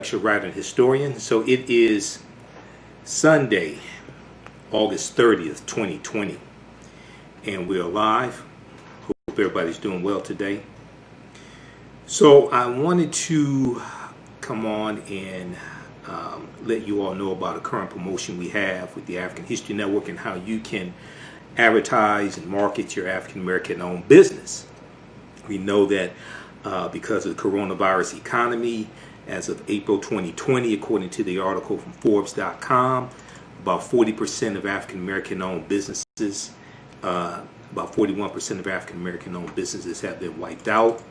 lecture writer and historian. So it is Sunday, August 30th, 2020, and we're live. Hope everybody's doing well today. So I wanted to come on and let you all know about a current promotion we have with the African History Network and how you can advertise and market your African American owned business. We know that because of the coronavirus economy, as of April 2020, according to the article from Forbes.com, about 40% of African American owned businesses, about 41% of African American owned businesses have been wiped out.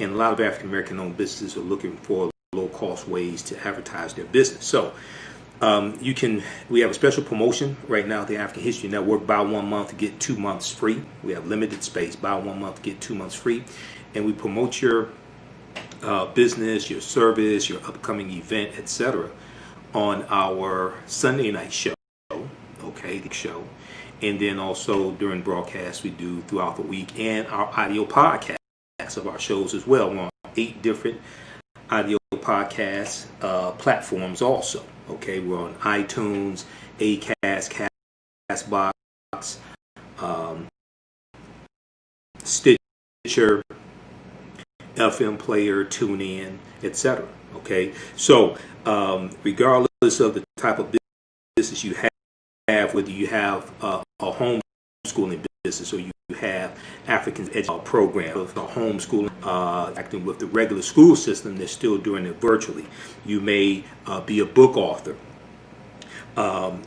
And a lot of African American owned businesses are looking for low cost ways to advertise their business. So we have a special promotion right now at the African History Network. Buy 1 month, get 2 months free. We have limited space. Buy 1 month, get 2 months free. And we promote your business, your service, your upcoming event, etc. on our Sunday night show, okay, the show. And then also during broadcasts we do throughout the week, and our audio podcasts of our shows as well. We're on 8 different audio podcast platforms also. Okay, we're on iTunes, Acast, Castbox, Stitcher, FM Player, TuneIn, etc. Okay, so regardless of the type of business you have, whether you have a homeschooling business or you have African education program of homeschooling, acting with the regular school system, they're still doing it virtually. You may be a book author.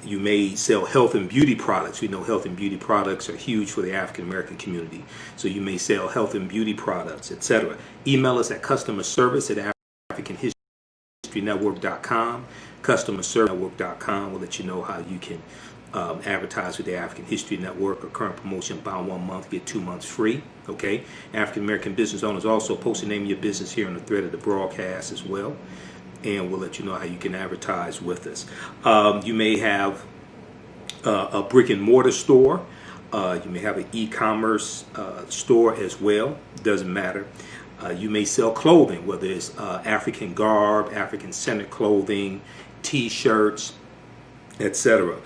You may sell health and beauty products. We know health and beauty products are huge for the African American community. So you may sell health and beauty products, etc. Email us at customerservice@africanhistorynetwork.com. Customerservice@africanhistorynetwork.com will let you know how you can advertise with the African History Network. A current promotion: buy 1 month, get 2 months free. Okay. African American business owners also post the name of your business here on the thread of the broadcast as well, and we'll let you know how you can advertise with us. You may have a brick and mortar store. You may have an e-commerce store as well. Doesn't matter. You may sell clothing, whether it's African garb, African centered clothing, T-shirts, etc.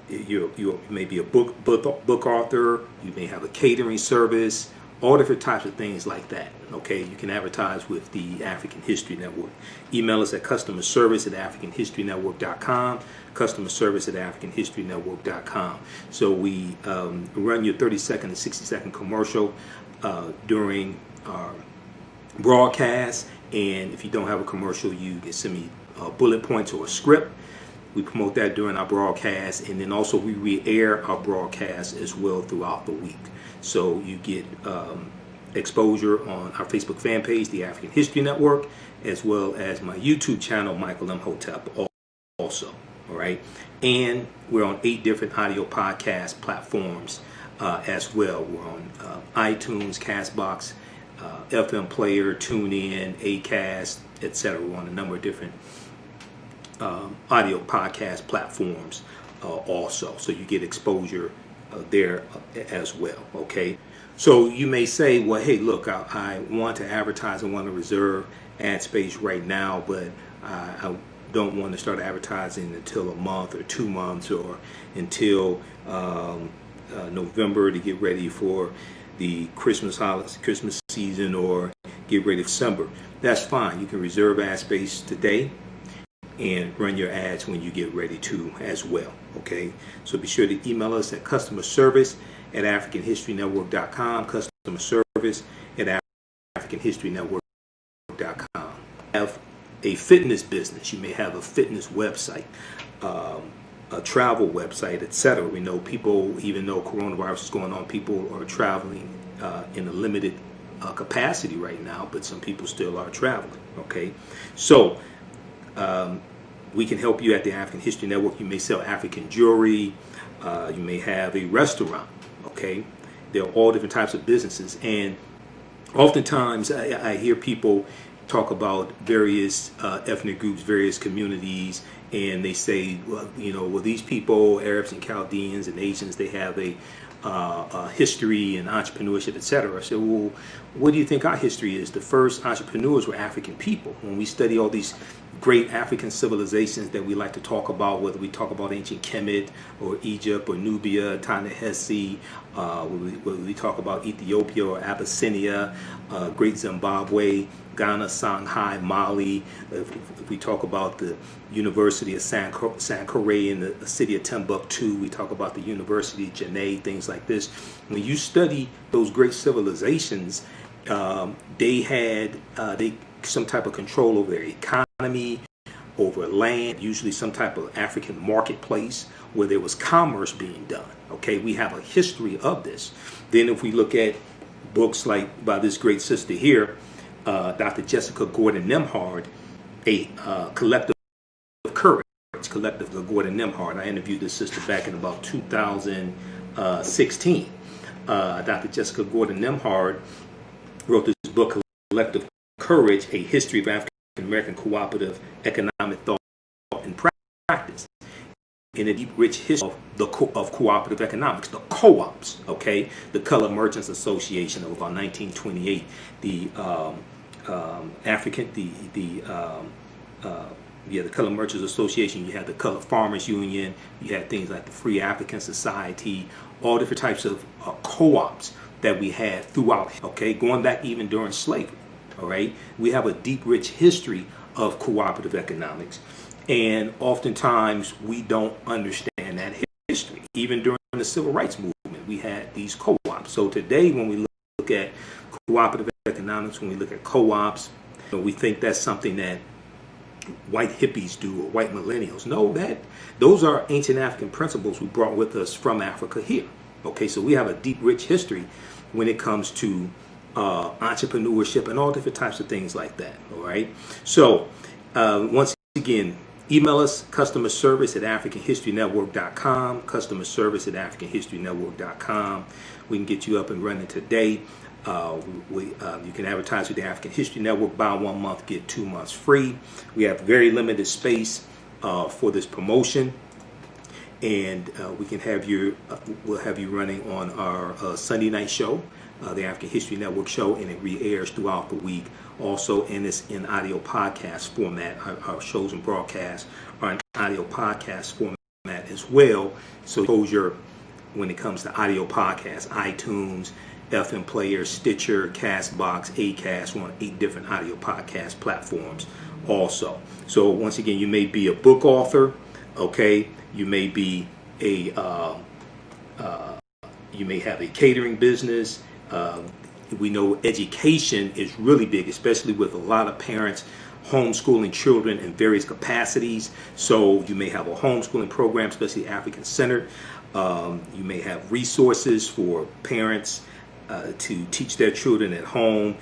You may be a book author. You may have a catering service. All different types of things like that. Okay, you can advertise with the African History Network. Email us at customerservice@africanhistorynetwork.com. Customerservice@africanhistorynetwork.com. So we run your 30-second and 60-second commercial during our broadcast. And if you don't have a commercial, you can send me bullet points or a script. We promote that during our broadcast, and then also we re-air our broadcast as well throughout the week. So you get exposure on our Facebook fan page, the African History Network, as well as my YouTube channel, Michael M. Hotep, also. All right, and we're on 8 different audio podcast platforms as well. We're on iTunes, Castbox, FM Player, TuneIn, Acast, etc. We're on a number of different audio podcast platforms also, so you get exposure there as well. Okay, so you may say, well, hey, look, I want to advertise, I want to reserve ad space right now, but I don't want to start advertising until a month or 2 months or until November to get ready for the Christmas holidays, Christmas season, or get ready for December. That's fine. You can reserve ad space today and run your ads when you get ready to as well. Okay, so be sure to email us at customerservice@africanhistorynetwork.com. Customerservice@africanhistorynetwork.com. Have a fitness business. You may have a fitness website, a travel website, etc. We know people, even though coronavirus is going on, people are traveling in a limited capacity right now, but some people still are traveling. Okay, so we can help you at the African History Network. You may sell African jewelry. You may have a restaurant. Okay, there are all different types of businesses, and oftentimes I hear people talk about various ethnic groups, various communities, and they say, well, these people, Arabs and Chaldeans and Asians, they have a history and entrepreneurship, etc. I said, well, what do you think our history is? The first entrepreneurs were African people. When we study all these great African civilizations that we like to talk about, whether we talk about ancient Kemet or Egypt or Nubia, Ta-Nehisi, whether we talk about Ethiopia or Abyssinia, Great Zimbabwe, Ghana, Shanghai, Mali, if we talk about the University of Sankore in the city of Timbuktu, we talk about the University of Janneh, things like this. When you study those great civilizations, they had some type of control over their economy, over land, usually some type of African marketplace where there was commerce being done. Okay, we have a history of this. Then if we look at books like by this great sister here, Dr. Jessica Gordon Nemhard, a collective courage, collective Gordon Nemhard. I interviewed this sister back in about 2016. Dr. Jessica Gordon Nemhard wrote this book, Collective Courage, A History of African American Cooperative Economic Thought and Practice, in a deep, rich history of cooperative economics, the co-ops, okay? The Color Merchants Association of about 1928, the Color Merchants Association, you had the Color Farmers Union, you had things like the Free African Society, all different types of co-ops that we had throughout, okay, going back even during slavery. All right, we have a deep, rich history of cooperative economics, and oftentimes we don't understand that history. Even during the Civil Rights Movement, we had these co-ops. So today, when we look at cooperative economics, when we look at co-ops, we think that's something that white hippies do or white millennials. No, those are ancient African principles we brought with us from Africa here. Okay, so we have a deep, rich history when it comes to entrepreneurship and all different types of things like that. All right. So once again, email us customer service at africanhistorynetwork.com, customer service at africanhistorynetwork.com. We can get you up and running today. You can advertise with the African History Network. Buy 1 month, get 2 months free. We have very limited space for this promotion, and we can have we'll have you running on our Sunday night show, the African History Network show, and it re-airs throughout the week. Also, and it's in audio podcast format. Our shows and broadcasts are in audio podcast format as well. So exposure when it comes to audio podcasts, iTunes, FM Player, Stitcher, Castbox, Acast, we're on 8 different audio podcast platforms also. So once again, you may be a book author, okay? You may be you may have a catering business. We know education is really big, especially with a lot of parents homeschooling children in various capacities. So you may have a homeschooling program, especially African-centered. You may have resources for parents to teach their children at home.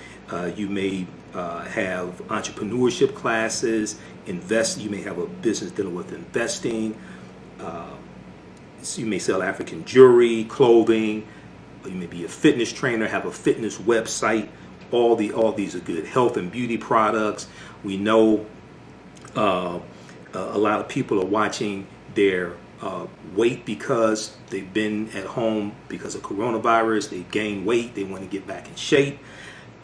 You may have entrepreneurship classes. You may have a business dealing with investing. So you may sell African jewelry, clothing. You may be a fitness trainer, have a fitness website. All these are good. Health and beauty products. We know a lot of people are watching their weight because they've been at home because of coronavirus. They gained weight. They want to get back in shape,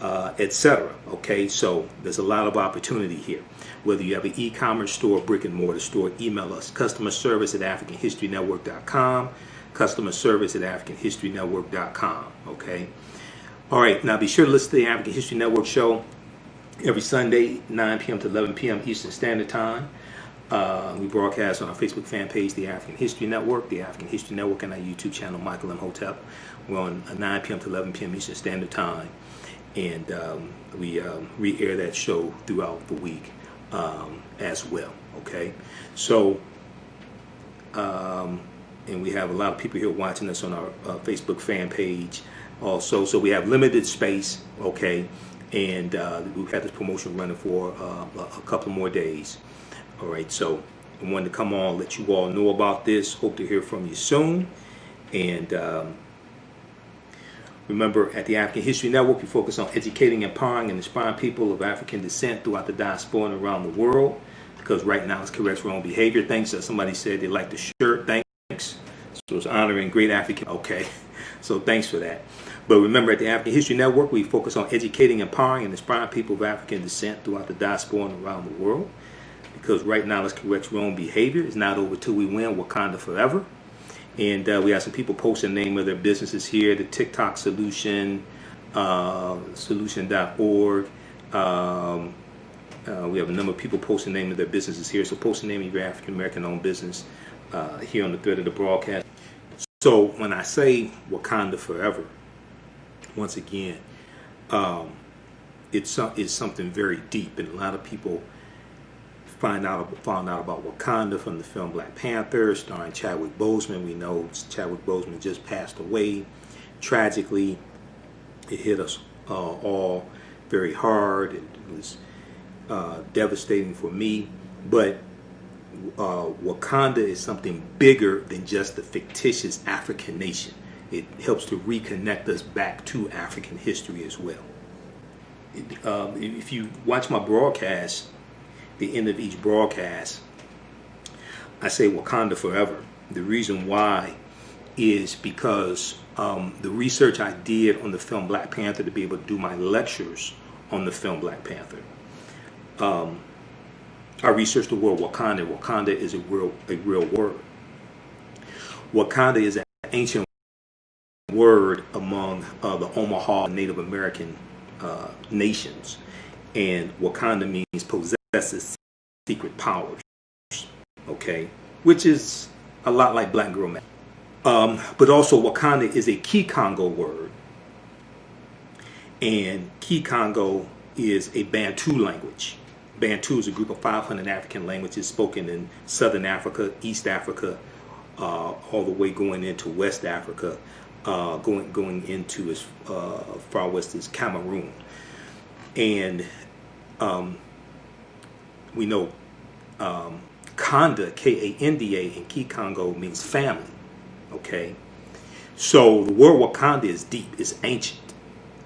etc. Okay, so there's a lot of opportunity here. Whether you have an e-commerce store, brick and mortar store, email us customer service at africanhistorynetwork.com. Customer service at africanhistorynetwork.com. Okay. All right. Now be sure to listen to the African History Network show every Sunday, 9 p.m. to 11 p.m. Eastern Standard Time. We broadcast on our Facebook fan page, the African History Network, the African History Network, and our YouTube channel, Michael M. Hotep. We're on 9 p.m. to 11 p.m. Eastern Standard Time, and we re-air that show throughout the week as well. Okay. So. And we have a lot of people here watching us on our Facebook fan page also. So we have limited space, okay? And we've had this promotion running for a couple more days. All right, so I wanted to come on, let you all know about this. Hope to hear from you soon. And remember, at the African History Network, we focus on educating, empowering, and inspiring people of African descent throughout the diaspora and around the world. Because right now it's correct wrong behavior. Thanks. Somebody said they like the shirt. Thanks. So it's honoring great African. Okay. So thanks for that. But remember, at the African History Network, we focus on educating, empowering, and inspiring people of African descent throughout the diaspora and around the world. Because right now, let's correct wrong behavior. It's not over till we win. Wakanda forever. And we have some people posting the name of their businesses here. The TikTok Solution, solution.org. We have a number of people posting the name of their businesses here. So post the name of your African American owned business here on the thread of the broadcast. So when I say Wakanda forever, once again, it's something very deep, and a lot of people found out about Wakanda from the film Black Panther, starring Chadwick Boseman. We know Chadwick Boseman just passed away. Tragically, it hit us all very hard. It was devastating for me, but Wakanda is something bigger than just the fictitious African nation. It helps to reconnect us back to African history as well. If you watch my broadcast, the end of each broadcast, I say Wakanda forever. The reason why is because the research I did on the film Black Panther to be able to do my lectures on the film Black Panther. I researched the word Wakanda. Wakanda is a real word. Wakanda is an ancient word among the Omaha Native American nations, and Wakanda means possesses secret powers. Okay, which is a lot like Black Girl Magic. But also Wakanda is a Kikongo word, and Kikongo is a Bantu language. Bantu is a group of 500 African languages spoken in Southern Africa, East Africa, all the way going into West Africa, going into as far west as Cameroon. And we know Kanda, K-A-N-D-A, in Kikongo means family. Okay, so the word Wakanda is deep, it's ancient.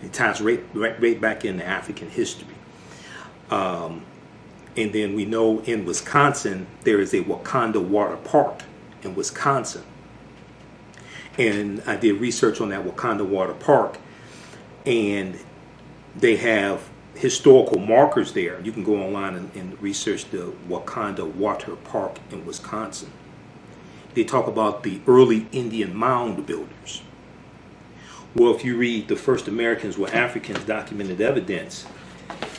It ties right back into African history. And then we know in Wisconsin, there is a Wakanda water park in Wisconsin. And I did research on that Wakanda water park, and they have historical markers there. You can go online and research the Wakanda water park in Wisconsin. They talk about the early Indian mound builders. Well, if you read The First Americans Were Africans, Documented Evidence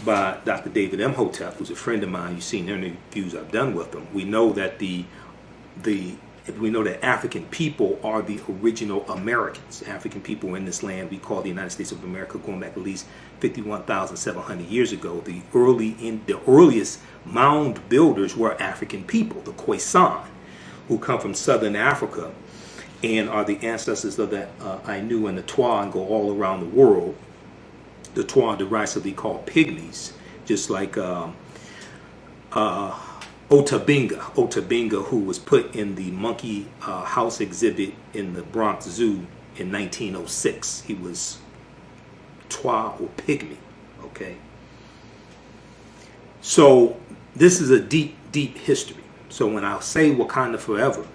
by Dr. David Imhotep, who's a friend of mine, you've seen interviews I've done with him, we know that African people are the original Americans. African people in this land we call the United States of America, going back at least 51,700 years ago. The earliest mound builders were African people, the Khoisan, who come from Southern Africa and are the ancestors of the Ainu and the Twa, and go all around the world. The Twa are derisively called pygmies, just like Otabinga, who was put in the monkey house exhibit in the Bronx Zoo in 1906. He was Twa or pygmy. Okay, so this is a deep history. So when I say Wakanda forever,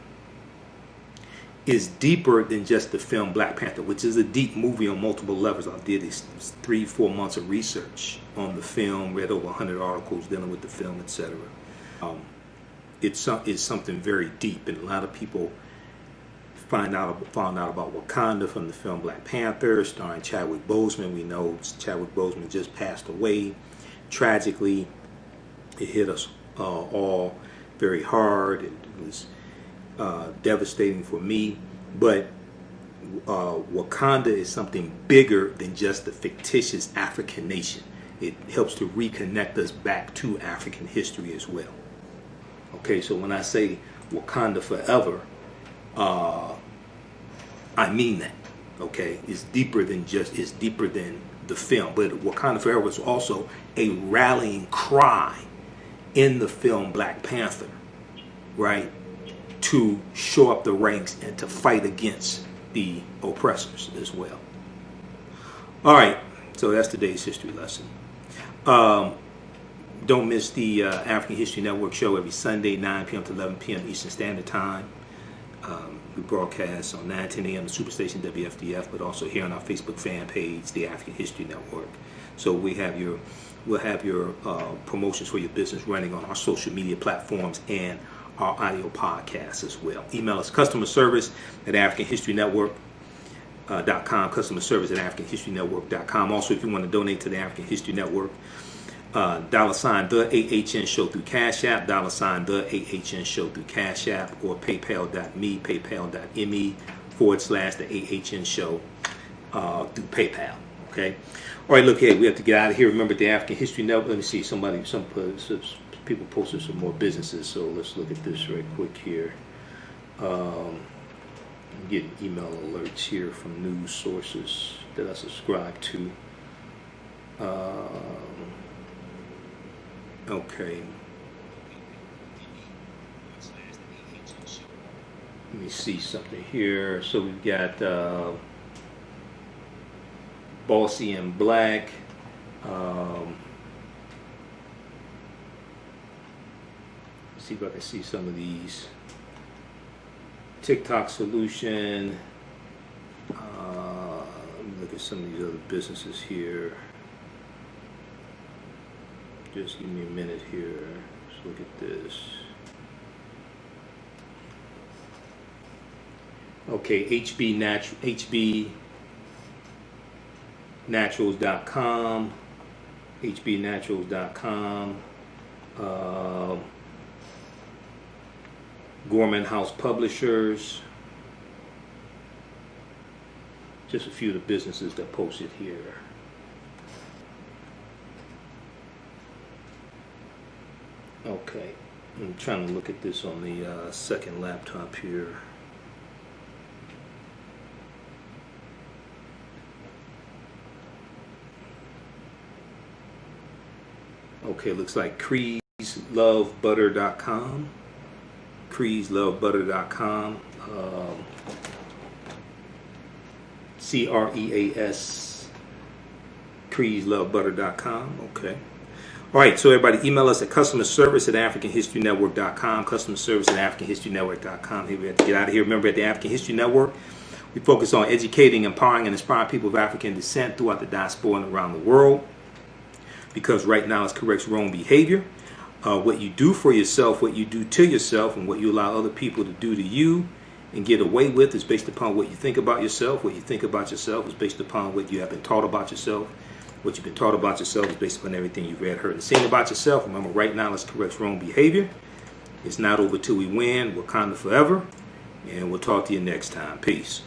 is deeper than just the film Black Panther, which is a deep movie on multiple levels. I did these 3-4 months of research on the film, read over 100 articles dealing with the film, etc. It's something very deep, and a lot of people found out about Wakanda from the film Black Panther, starring Chadwick Boseman. We know Chadwick Boseman just passed away. Tragically, it hit us all very hard. It was devastating for me, but Wakanda is something bigger than just the fictitious African nation. It helps to reconnect us back to African history as well. Okay, so when I say Wakanda forever, I mean that. Okay, it's deeper than the film, but Wakanda forever is also a rallying cry in the film Black Panther, right? To show up the ranks and to fight against the oppressors as well. All right, so that's today's history lesson. Don't miss the African History Network show every Sunday, 9 p.m. to 11 p.m. Eastern Standard Time. We broadcast on 9:10 a.m. the Superstation WFDF, but also here on our Facebook fan page, the African History Network. So we'll have your promotions for your business running on our social media platforms and our audio podcasts as well. Email us customer service at AfricanHistoryNetwork.com, customer service at AfricanHistoryNetwork.com. Also, if you want to donate to the African History Network, $, the AHN show through Cash App, $, the AHN show through Cash App, or paypal.me, paypal.me/the AHN show through PayPal. Okay. All right, look here, we have to get out of here. Remember the African History Network. Let me see, some people posted some more businesses, so let's look at this right quick here. I'm getting email alerts here from news sources that I subscribe to. Okay. Let me see something here. So we've got Bossy and Black. See if I can see some of these. TikTok Solution. Let me look at some of these other businesses here. Just give me a minute here. Let's look at this. Okay, HBNaturals.com. HBNaturals.com. Gorman House Publishers. Just a few of the businesses that posted here. Okay, I'm trying to look at this on the second laptop here. Okay, looks like CreasLoveButter.com. CreasLoveButter.com. CREAS. CreasLoveButter.com. Okay. All right, so everybody email us at customer service at AfricanHistoryNetwork.com, customer service at AfricanHistoryNetwork.com. Here we have to get out of here. Remember, at the African History Network, we focus on educating, empowering, and inspiring people of African descent throughout the diaspora and around the world, because right now it corrects wrong behavior. What you do for yourself, what you do to yourself, and what you allow other people to do to you and get away with is based upon what you think about yourself. What you think about yourself is based upon what you have been taught about yourself. What you've been taught about yourself is based upon everything you've read, heard, and seen about yourself. Remember, right now, let's correct wrong behavior. It's not over till we win. Wakanda forever. And we'll talk to you next time. Peace.